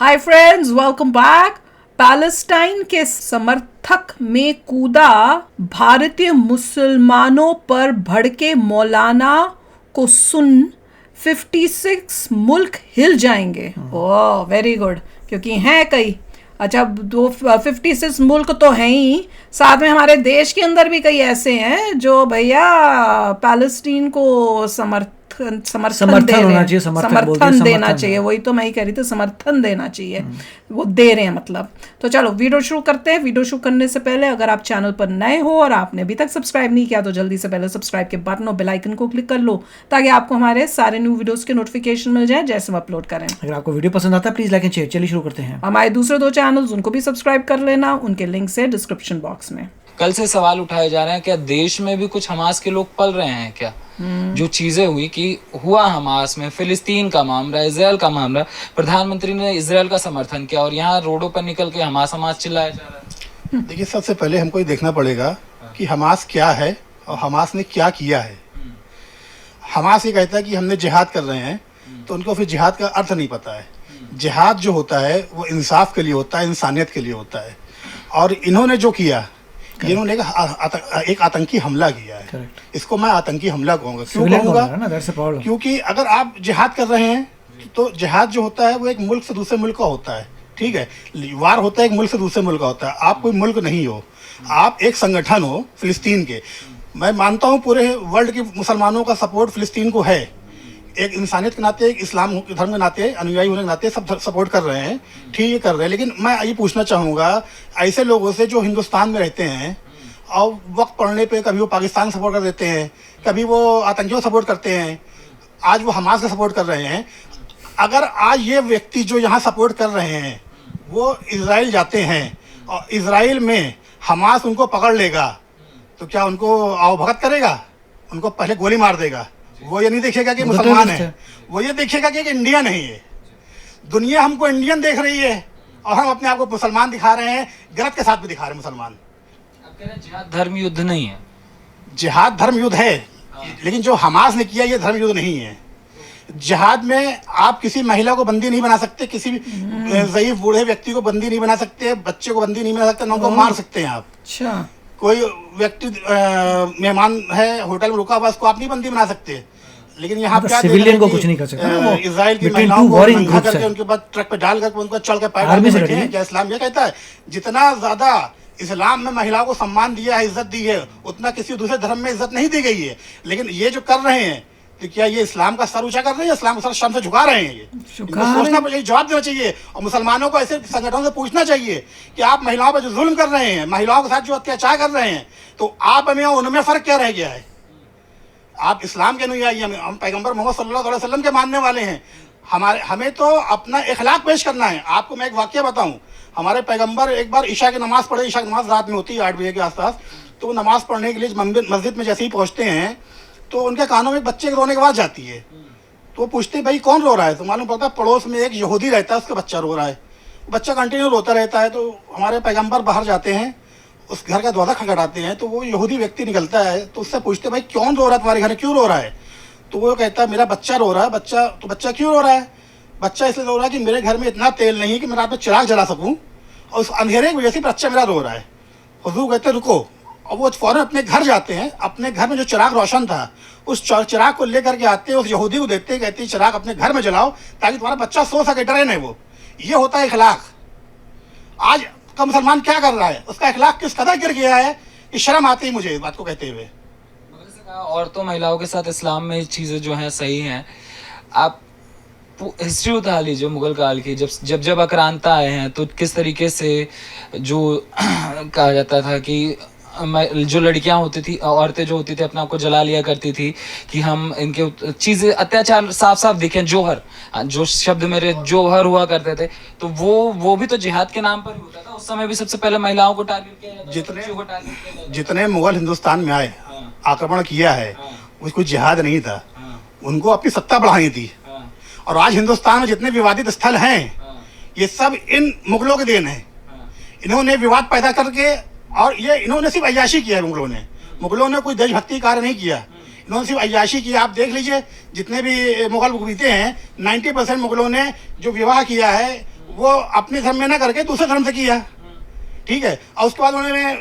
Hi friends, welcome back. Palestine के समर्थक में कूदा भारतीय मुसलमानों पर भड़के मौलाना को सुन 56 मुल्क हिल जाएंगे। ओह वेरी गुड, क्योंकि हैं कई। अच्छा, दो 56 मुल्क तो हैं ही, साथ में हमारे देश के अंदर भी कई ऐसे हैं जो भैया पैलेस्टीन को समर्थन दे रहे हैं। समर्थन देना चाहिए, वही तो मैं ही कह रही थी, समर्थन देना चाहिए। वो दे रहे हैं मतलब। तो चलो वीडियो शुरू करते हैं। वीडियो शुरू करने से पहले अगर आप चैनल पर नए हो और आपने अभी तक सब्सक्राइब नहीं किया तो जल्दी से पहले सब्सक्राइब के बटन और बेल आइकन को क्लिक कर लो, ताकि आपको हमारे सारे न्यू वीडियोस के नोटिफिकेशन मिल जाए जैसे हम अपलोड करें। अगर आपको वीडियो पसंद आता है प्लीज लाइक एंड शेयर। चलिए शुरू करते हैं। हमारे दूसरे 2 चैनल्स, उनको भी सब्सक्राइब कर लेना, उनके लिंक से डिस्क्रिप्शन बॉक्स में। कल से सवाल उठाए जा रहे हैं, क्या देश में भी कुछ हमास के लोग पल रहे हैं क्या? जो चीजें हुई कि हुआ हमास में, फिलिस्तीन का मामला, इजराइल का मामला, प्रधानमंत्री ने इजराइल का समर्थन किया और यहाँ रोडों पर निकल के हमास हमास चिल्लाया जा रहा है। देखिए, सबसे पहले हमको ये देखना पड़ेगा कि हमास क्या है और हमास ने क्या किया है। हमास ये कहता है कि हमने जिहाद कर रहे हैं, तो उनको फिर जिहाद का अर्थ नहीं पता है। जिहाद जो होता है वो इंसाफ के लिए होता है, इंसानियत के लिए होता है। और इन्होंने जो किया, इन्होंने एक आतंकी हमला किया है। इसको मैं आतंकी हमला कहूँगा। क्यों कहूँगा? क्योंकि अगर आप जिहाद कर रहे हैं तो जिहाद जो होता है वो एक मुल्क से दूसरे मुल्क का होता है, ठीक है। वार होता है एक मुल्क से दूसरे मुल्क का होता है। आप कोई मुल्क नहीं हो, आप एक संगठन हो फिलिस्तीन के। मैं मानता हूँ पूरे वर्ल्ड के मुसलमानों का सपोर्ट फिलिस्तीन को है। एक इंसानियत के नाते, एक इस्लाम धर्म के नाते, अनुयायी होने के नाते सब सपोर्ट कर रहे हैं, ठीक है, कर रहे हैं। लेकिन मैं ये पूछना चाहूँगा ऐसे लोगों से जो हिंदुस्तान में रहते हैं और वक्त पड़ने पे कभी वो पाकिस्तान सपोर्ट कर देते हैं, कभी वो आतंकियों को सपोर्ट करते हैं, आज वो हमास का सपोर्ट कर रहे हैं। अगर आज ये व्यक्ति जो यहाँ सपोर्ट कर रहे हैं वो इजराइल जाते हैं और इजराइल में हमास उनको पकड़ लेगा, तो क्या उनको आवभगत करेगा? उनको पहले गोली मार देगा। वो ये नहीं देखेगा कि मुसलमान है, वो ये देखेगा कि इंडियन है। ये दुनिया हमको इंडियन देख रही है और हम अपने आप को मुसलमान दिखा रहे हैं, गलत के साथ भी दिखा रहे हैं मुसलमान। अब कह रहे हैं जिहाद धर्म युद्ध नहीं है। जिहाद धर्म युद्ध है, लेकिन जो हमास ने किया ये धर्म युद्ध नहीं है। जिहाद में आप किसी महिला को बंदी नहीं बना सकते, किसी ज़ईफ बूढ़े व्यक्ति को बंदी नहीं बना सकते, बच्चे को बंदी नहीं बना सकते, ना उनको मार सकते हैं आप। अच्छा, कोई व्यक्ति मेहमान है, होटल में रुका हुआ, उसको आप नहीं बंदी बना सकते। लेकिन यहाँ क्या सिविलियन को कुछ नहीं कर सकते। इजराइल की महिलाओं को नंगा करके उनके बाद ट्रक पे डाल करके उनको चल के पैर बैठे हैं। क्या इस्लाम ये कहता है जितना ज्यादा इस्लाम में महिलाओं को सम्मान दिया है, इज्जत दी है, उतना किसी दूसरे धर्म में इज्जत नहीं दी गई है। लेकिन ये जो कर रहे हैं, तो क्या ये इस्लाम का सर ऊंचा कर रहे हैं? इस्लाम का सर शर्म से झुका रहे हैं? ये सोचना चाहिए, जवाब देना चाहिए। और मुसलमानों को ऐसे संगठनों से पूछना चाहिए कि आप महिलाओं पर जो जुल्म कर रहे हैं, महिलाओं के साथ जो अत्याचार कर रहे हैं, तो आप में उनमें फर्क क्या रह गया है? आप इस्लाम के अनुयायी हैं, हम पैगंबर मोहम्मद सल्लल्लाहु अलैहि वसल्लम के मानने वाले हैं। हमें तो अपना इखलाक पेश करना है। आपको मैं एक वाक्य बताऊं, हमारे पैगंबर एक बार ईशा की नमाज पढ़े। ईशा की नमाज रात में होती है 8 बजे के आसपास। तो वो नमाज पढ़ने के लिए मस्जिद में जैसे ही पहुंचते हैं तो उनके कानों में बच्चे के रोने की आवाज़ जाती है। तो वो पूछते हैं भाई कौन रो रहा है? तो मालूम पड़ता है पड़ोस में एक यहूदी रहता है, उसका बच्चा रो रहा है। बच्चा कंटिन्यू रोता रहता है। तो हमारे पैगंबर बाहर जाते हैं, उस घर का दरवाज़ा खटखटाते हैं, तो वो यहूदी व्यक्ति निकलता है। तो उससे पूछते भाई कौन रो रहा है तुम्हारे घर में, क्यों रो रहा है? तो वो कहता है मेरा बच्चा रो रहा है। बच्चा क्यों रो रहा है? बच्चा इसलिए रो रहा है कि मेरे घर में इतना तेल नहीं कि मैं रात में चिराग जला सकूं, और उस अंधेरे की वजह से बच्चा मेरा रो रहा है। हुजूर कहते हैं रुको, और वो फ़ौरन अपने घर जाते हैं। अपने घर में जो चिराग रोशन था उस चिराग को लेकर के आते हैं, उस यहूदी को देते हैं, कहते हैं चिराग अपने घर में जलाओ ताकि तुम्हारा बच्चा सो सके, डरे नहीं। वो ये होता है इखलाक। आज का मुसलमान क्या कर रहा है, उसका इखलाक किस कदर गिर गया है, ये शर्म आती है मुझे इस बात को कहते हुए। औरतों महिलाओं के साथ इस्लाम में चीज़ें जो हैं सही हैं। आप हिस्ट्री उतार लीजिए मुगल काल की, जब आक्रांता आए हैं तो किस तरीके से जो कहा जाता था कि जो लड़कियां होती थी, औरतें जो होती थी, अपने आप को जला लिया करती थी कि हम इनके चीज़ें अत्याचार साफ साफ दिखें। जोहर, जो शब्द मेरे जोहर हुआ करते थे, तो वो भी तो जिहाद के नाम पर ही होता था। उस समय भी सबसे पहले महिलाओं को टारगेट किया जाता था। जितने मुगल हिंदुस्तान में आए, आक्रमण किया है, उसको जिहाद नहीं था, उनको अपनी सत्ता बढ़ानी थी। और आज हिंदुस्तान में जितने विवादित स्थल हैं, ये सब इन मुगलों के देन है। इन्होंने विवाद पैदा करके, और ये इन्होंने सिर्फ अय्याशी किया है। मुगलों ने कोई देशभक्ति कार्य नहीं किया, इन्होंने सिर्फ अय्याशी किया। आप देख लीजिए जितने भी मुगल बीते हैं, 90% मुगलों ने जो विवाह किया है वो अपने धर्म में ना करके दूसरे धर्म से किया, ठीक है। और उसके बाद उन्होंने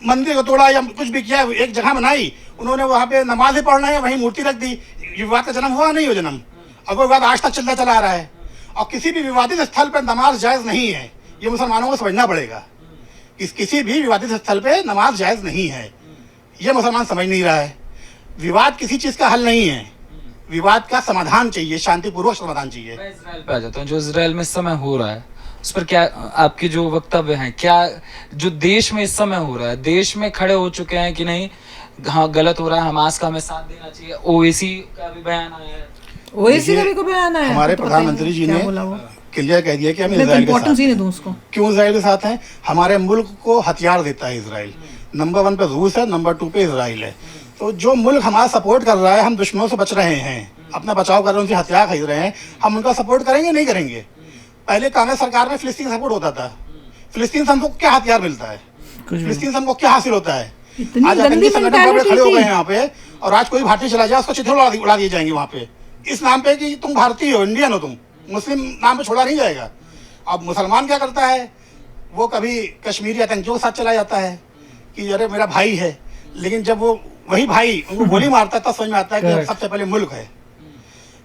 मंदिर को तोड़ा या कुछ भी किया, एक जगह बनाई, उन्होंने वहाँ पे नमाज ही पढ़ना है, वहीं मूर्ति रख दी। ये विवाद का जन्म हुआ नहीं हो जन्म, और वो विवाद आज तक चलता चला आ रहा है। और किसी भी विवादित स्थल पर नमाज जायज़ नहीं है, ये मुसलमानों को समझना पड़ेगा। किसी भी विवादित स्थल पे नमाज जायज़ नहीं है, ये मुसलमान समझ नहीं रहा है। विवाद किसी चीज़ का हल नहीं है, विवाद का समाधान चाहिए, शांतिपूर्वक समाधान चाहिए। मैं इजराइल पे आ जाता हूँ। जो इजराइल में इस समय हो रहा है उस पर क्या आपके जो वक्तव्य हैं, क्या जो देश में इस समय हो रहा है, देश में खड़े हो चुके हैं कि नहीं हाँ गलत हो रहा है, हमास का हमें साथ देना चाहिए? ओवैसी का भी बयान आया है, ओवैसी का भी कोई बयान आया है? हमारे तो प्रधानमंत्री जी ने क्लियर कह दिया कि हम मैं तो इजराइल के इम्पोर्टेंस साथ ही नहीं हैं। दूं उसको। क्यों इजराइल के साथ हैं? हमारे मुल्क को हथियार देता है इजराइल। नंबर 1 पे रूस है, नंबर 2 पे इजराइल है। तो जो मुल्क हमारा सपोर्ट कर रहा है, हम दुश्मनों से बच रहे हैं, अपना बचाव कर रहे हैं, उनसे हथियार खरीद रहे हैं, हम उनका सपोर्ट करेंगे नहीं करेंगे? पहले कांग्रेस सरकार में फिलिस्तीन सपोर्ट होता था, फिलिस्तीन से हमको क्या हथियार मिलता है, फिलिस्तीन से हमको क्या हासिल होता है? आज आतंकी संगठन बड़े खड़े हो गए हैं यहाँ पे, और आज कोई भारतीय चला जाए उसको चित्रों उड़ा दिए जाएंगे वहाँ पे, इस नाम पे कि तुम भारतीय हो, इंडियन हो, तुम मुस्लिम नाम पे छोड़ा नहीं जाएगा। अब मुसलमान क्या करता है, वो कभी कश्मीरी आतंकियों के साथ चला जाता है कि अरे मेरा भाई है, लेकिन जब वो वही भाई उनको गोली मारता है तब समझ में आता है कि सबसे पहले मुल्क है,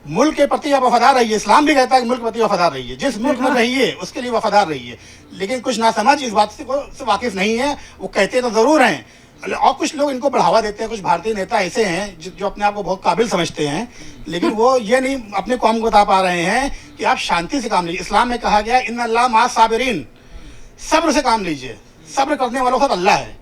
मुल्क के प्रति आप वफादार रहिए। इस्लाम भी कहता है कि मुल्क के प्रति वफादार रहिए, जिस मुल्क में रहिए उसके लिए वफादार रहिए। लेकिन कुछ नासमझ इस बात से वाकिफ नहीं है, वो कहते तो जरूर हैं, और कुछ लोग इनको बढ़ावा देते हैं। कुछ भारतीय नेता ऐसे हैं जो अपने आप को बहुत काबिल समझते हैं, लेकिन वो ये नहीं अपने कौम को बता पा रहे हैं कि आप शांति से काम लीजिए। इस्लाम में कहा गया इन्ना अल्लाह मा साबिरीन, सब्र से काम लीजिए, सब्र करने वालों के साथ अल्लाह है।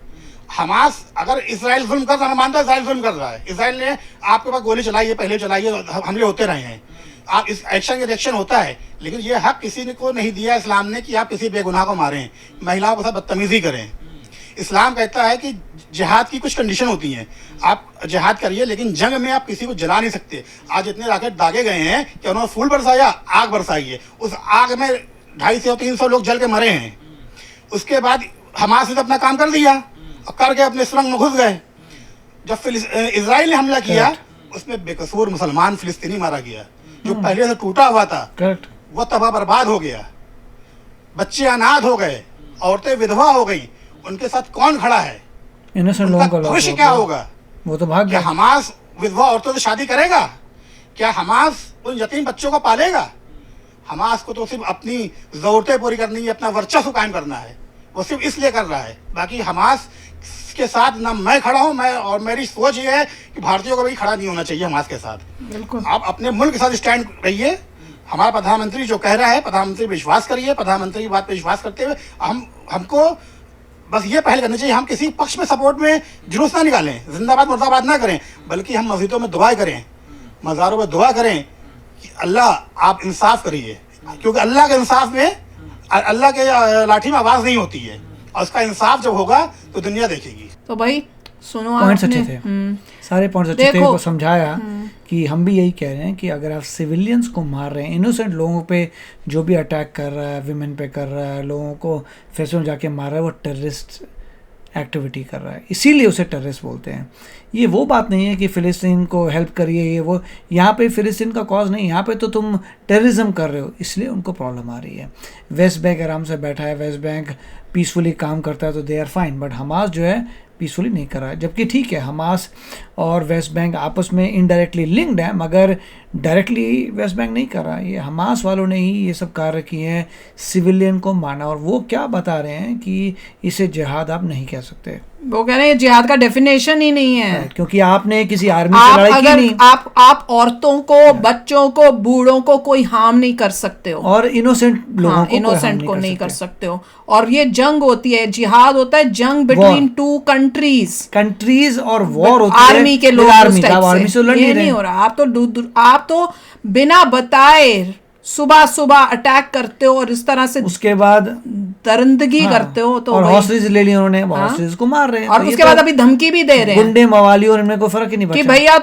हमास अगर इजराइल जुल्म कर रहा है, मैं मानता है इजराइल जुल्म कर रहा है, इजराइल ने आपके पास गोली चलाई है, पहले चलाई है, हमले होते रहे हैं, आप इस एक्शन के रिएक्शन होता है, लेकिन ये हक किसी ने को नहीं दिया इस्लाम ने कि आप किसी बेगुनाह को मारें, महिलाओं के साथ बदतमीजी करें। इस्लाम कहता है कि जिहाद की कुछ कंडीशन होती हैं, आप जिहाद करिए लेकिन जंग में आप किसी को जला नहीं सकते। आज इतने रॉकेट दागे गए हैं कि उन्होंने फूल बरसाया, आग बरसाई है, उस आग में 250-300 लोग जल के मरे हैं। उसके बाद हमास ने अपना काम कर दिया और करके अपने सुरंग में घुस गए। जब इजराइल ने हमला किया उसमें बेकसूर मुसलमान फिलिस्तीनी मारा गया, जो पहले से टूटा हुआ था वो तबाह बर्बाद हो गया, बच्चे अनाथ हो गए, औरतें विधवा हो गई। उनके साथ कौन खड़ा है? इनोसेंट लोगों का भविष्य क्या होगा? वो तो भाग क्या गया। हमास विधवा औरतों से शादी करेगा? क्या हमास उन यतीम बच्चों को पालेगा? हमास को तो सिर्फ अपनी जरूरतें पूरी करनी है, अपना वर्चस्व कायम करना है, वो सिर्फ इसलिए कर रहा है। बाकी हमास के साथ ना मैं खड़ा हूं, मैं और मेरी सोच ये है कि भारतीयों को भी खड़ा नहीं होना चाहिए हमास के साथ। आप अपने मुल्क के साथ स्टैंड रहिए। हमारा प्रधानमंत्री जो कह रहा है, प्रधानमंत्री विश्वास करिए, प्रधानमंत्री की बात पे विश्वास करते हुए हमको बस ये पहल करनी चाहिए, हम किसी पक्ष में सपोर्ट में जुलूस ना निकालें, जिंदाबाद मुर्दाबाद ना करें, बल्कि हम मस्जिदों में दुआ करें, मज़ारों में दुआ करें कि अल्लाह आप इंसाफ करिए, क्योंकि अल्लाह के इंसाफ में, अल्लाह के लाठी में आवाज़ नहीं होती है, और उसका इंसाफ जब होगा तो दुनिया देखेगी। तो भाई सुनो, पॉइंट्स अच्छे थे, सारे पॉइंट्स अच्छे थे। देखो, वो समझाया कि हम भी यही कह रहे हैं कि अगर आप सिविलियंस को मार रहे हैं, इनोसेंट लोगों पे जो भी अटैक कर रहा है, विमेन पे कर रहा है, लोगों को फेस्टिवल जाके मार रहा है, वो टेररिस्ट एक्टिविटी कर रहा है, इसीलिए उसे टेररिस्ट बोलते हैं। ये वो बात नहीं है कि फ़िलिस्तीन को हेल्प करिए, ये वो, यहाँ पे फ़िलिस्तीन का कॉज नहीं, यहाँ पे तो तुम टेररिज्म कर रहे हो, इसलिए उनको प्रॉब्लम आ रही है। वेस्ट बैंक आराम से बैठा है, वेस्ट बैंक पीसफुली काम करता है तो they are fine, but Hamas जो है पीसफुली नहीं कर रहा है। जबकि ठीक है, हमास और वेस्ट बैंक आपस में इनडायरेक्टली लिंक्ड है, मगर डायरेक्टली वेस्ट बैंक नहीं कर रहा है। ये हमास वालों ने ही ये सब कार्य किए हैं, सिविलियन को मारना, और वो क्या बता रहे हैं कि इसे जिहाद आप नहीं कह सकते। वो कह रहे हैं जिहाद का डेफिनेशन ही नहीं है, क्योंकि आपने किसी आर्मी से लड़ाई की नहीं। आप औरतों को, बच्चों को, बूढ़ों को कोई हार्म नहीं कर सकते हो, और इनोसेंट लोगों को इनोसेंट को नहीं कर सकते हो। और ये जंग होती है, जिहाद होता है जंग बिटवीन टू कंट्रीज और वॉर होती है आर्मी के लोग। आर्मी से लड़ ये नहीं हो रहा। आप तो बिना बताए सुबह सुबह अटैक करते हो और इस तरह से उसके बाद दरिंदगी करते हो, तो और हॉस्टेज ले लिए उन्होंने, हॉस्टेज को मार रहे हैं, और उसके बाद अभी धमकी भी दे रहे हैं, गुंडे मवाली, और इनमें कोई फर्क ही नहीं बचा कि भैया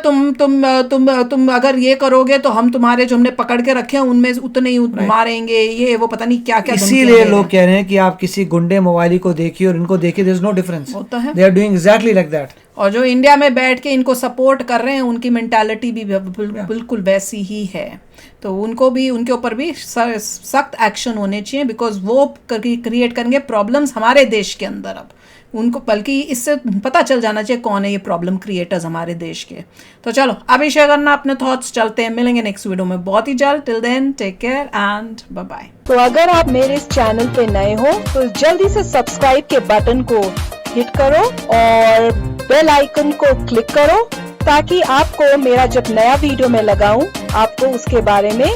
तुम अगर ये करोगे तो हम तुम्हारे जो हमने पकड़ के रखे हैं उनमें उतने ही मारेंगे, ये वो पता नहीं क्या क्या। इसीलिए लोग कह रहे हैं कि आप किसी गुंडे मवाली को देखिए और इनको देखिए, देयर इज नो डिफरेंस, होता है, they are doing exactly like that. और जो इंडिया में बैठ के इनको सपोर्ट कर रहे हैं उनकी मेंटालिटी भी बिल्कुल वैसी ही है। तो उनको भी, उनके ऊपर भी सख्त एक्शन होने चाहिए, बिकॉज वो क्रिएट करेंगे प्रॉब्लम्स हमारे देश के अंदर। अब उनको बल्कि इससे पता चल जाना चाहिए कौन है ये प्रॉब्लम क्रिएटर्स हमारे देश के। तो चलो अभी शेयर करना अपने थॉट्स, चलते हैं, मिलेंगे नेक्स्ट वीडियो में बहुत ही जल्द। Till then take care and bye bye. तो अगर आप मेरे इस चैनल पे नए हो तो जल्दी से सब्सक्राइब के बटन को हिट करो और बेल आइकन को क्लिक करो, ताकि आपको मेरा जब नया वीडियो मैं लगाऊं आपको उसके बारे में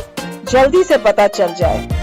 जल्दी से पता चल जाए।